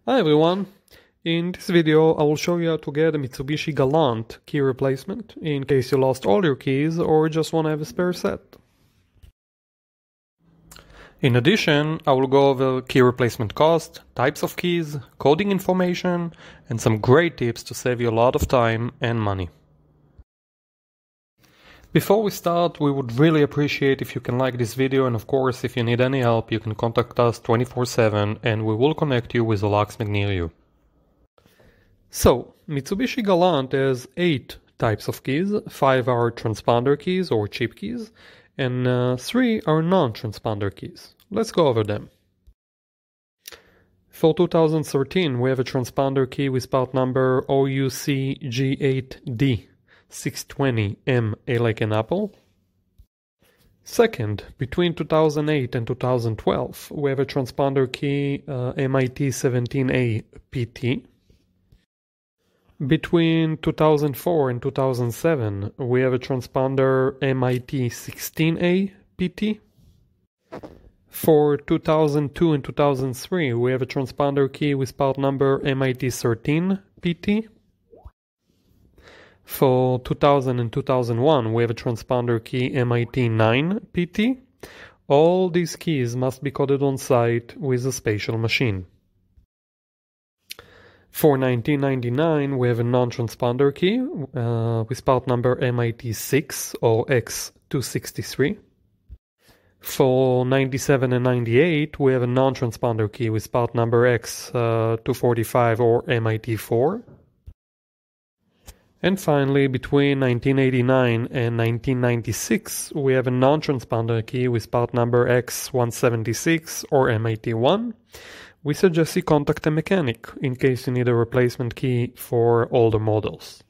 Hi everyone! In this video I will show you how to get a Mitsubishi Galant key replacement in case you lost all your keys or just want to have a spare set. In addition, I will go over key replacement cost, types of keys, coding information, and some great tips to save you a lot of time and money. Before we start, we would really appreciate if you can like this video, and of course if you need any help you can contact us 24/7 and we will connect you with a locksmith near you. So, Mitsubishi Galant has 8 types of keys. 5 are transponder keys or chip keys and 3 are non-transponder keys. Let's go over them. For 2013 we have a transponder key with part number OUCG8D 620M, A like an apple. Second, between 2008 and 2012, we have a transponder key MIT17A PT. Between 2004 and 2007, we have a transponder MIT16A PT. For 2002 and 2003, we have a transponder key with part number MIT13 PT. For 2000 and 2001, we have a transponder key MIT9 PT. All these keys must be coded on site with a spatial machine. For 1999, we have a non-transponder key with part number MIT6 or X263. For 97 and 98, we have a non-transponder key with part number X245 or MIT4. And finally, between 1989 and 1996, we have a non-transponder key with part number X176 or MIT1. We suggest you contact a mechanic in case you need a replacement key for older models.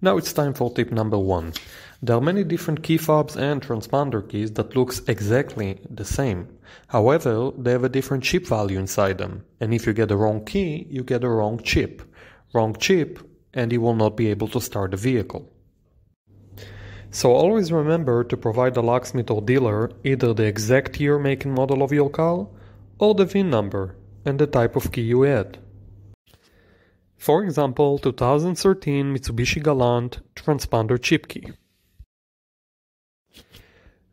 Now it's time for tip number 1. There are many different key fobs and transponder keys that looks exactly the same. However, they have a different chip value inside them. And if you get the wrong key, you get the wrong chip. Wrong chip, and you will not be able to start the vehicle. So always remember to provide the locksmith or dealer either the exact year, make and model of your car or the VIN number and the type of key you had. For example, 2013 Mitsubishi Galant transponder chip key.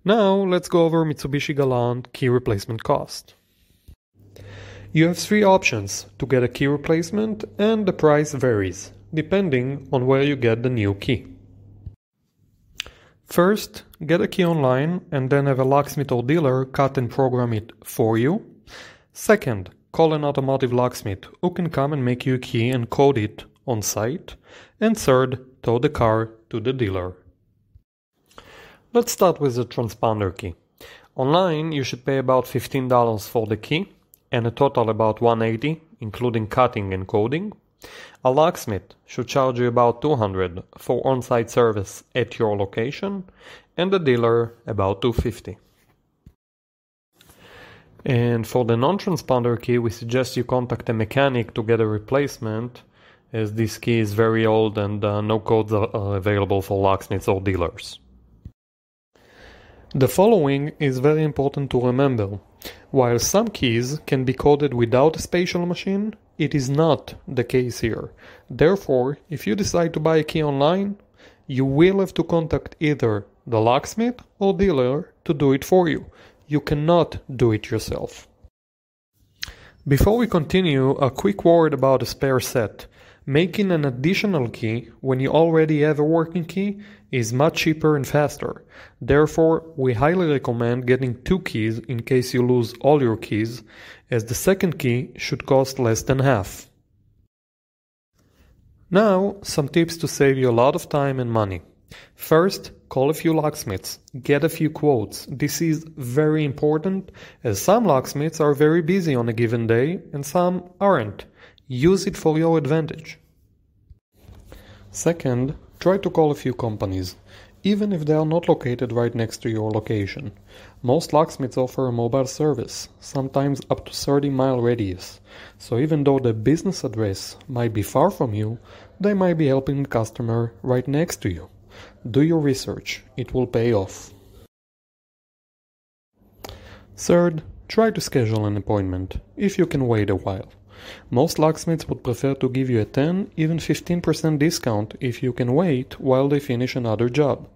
Now let's go over Mitsubishi Galant key replacement cost. You have 3 options to get a key replacement and the price varies depending on where you get the new key. First, get a key online and then have a locksmith or dealer cut and program it for you. Second, call an automotive locksmith who can come and make you a key and code it on site. And third, tow the car to the dealer. Let's start with the transponder key. Online, you should pay about $15 for the key and a total about $180, including cutting and coding. A locksmith should charge you about $200 for on-site service at your location, and the dealer about $250. And for the non-transponder key, we suggest you contact a mechanic to get a replacement, as this key is very old and no codes are available for locksmiths or dealers. The following is very important to remember. While some keys can be coded without a spatial machine, it is not the case here. Therefore, if you decide to buy a key online, you will have to contact either the locksmith or dealer to do it for you. You cannot do it yourself. Before we continue, a quick word about a spare set. Making an additional key when you already have a working key is much cheaper and faster. Therefore, we highly recommend getting 2 keys in case you lose all your keys, as the second key should cost less than half. Now, some tips to save you a lot of time and money. First, call a few locksmiths. Get a few quotes. This is very important, as some locksmiths are very busy on a given day and some aren't. Use it for your advantage. Second, try to call a few companies, even if they are not located right next to your location. Most locksmiths offer a mobile service, sometimes up to 30-mile radius. So even though the business address might be far from you, they might be helping the customer right next to you. Do your research, it will pay off. Third, try to schedule an appointment, if you can wait a while. Most locksmiths would prefer to give you a 10, even 15% discount if you can wait while they finish another job.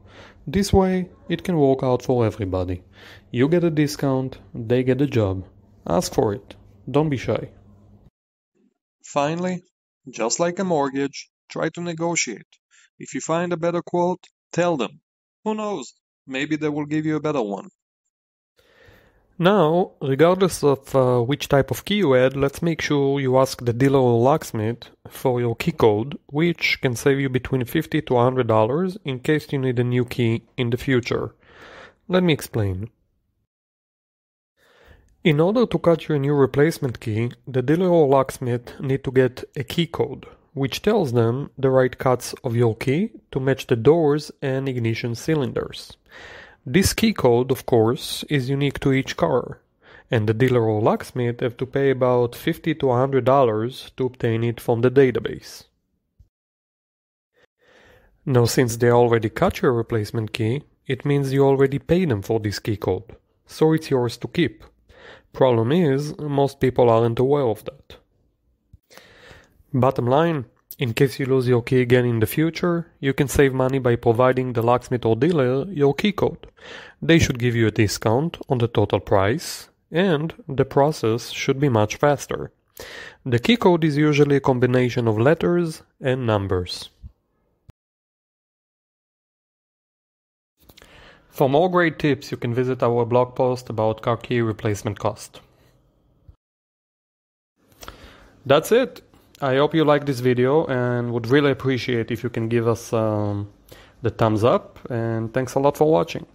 This way, it can work out for everybody. You get a discount, they get a job. Ask for it. Don't be shy. Finally, just like a mortgage, try to negotiate. If you find a better quote, tell them. Who knows? Maybe they will give you a better one. Now, regardless of which type of key you add, let's make sure you ask the dealer or locksmith for your key code, which can save you between $50 to $100 in case you need a new key in the future. Let me explain. In order to cut your new replacement key, the dealer or locksmith need to get a key code, which tells them the right cuts of your key to match the doors and ignition cylinders. This key code, of course, is unique to each car, and the dealer or locksmith have to pay about $50 to $100 to obtain it from the database. Now, since they already cut your replacement key, it means you already paid them for this key code, so it's yours to keep. Problem is, most people aren't aware of that. Bottom line, in case you lose your key again in the future, you can save money by providing the locksmith or dealer your key code. They should give you a discount on the total price, and the process should be much faster. The key code is usually a combination of letters and numbers. For more great tips, you can visit our blog post about car key replacement cost. That's it. I hope you liked this video and would really appreciate if you can give us the thumbs up, and thanks a lot for watching.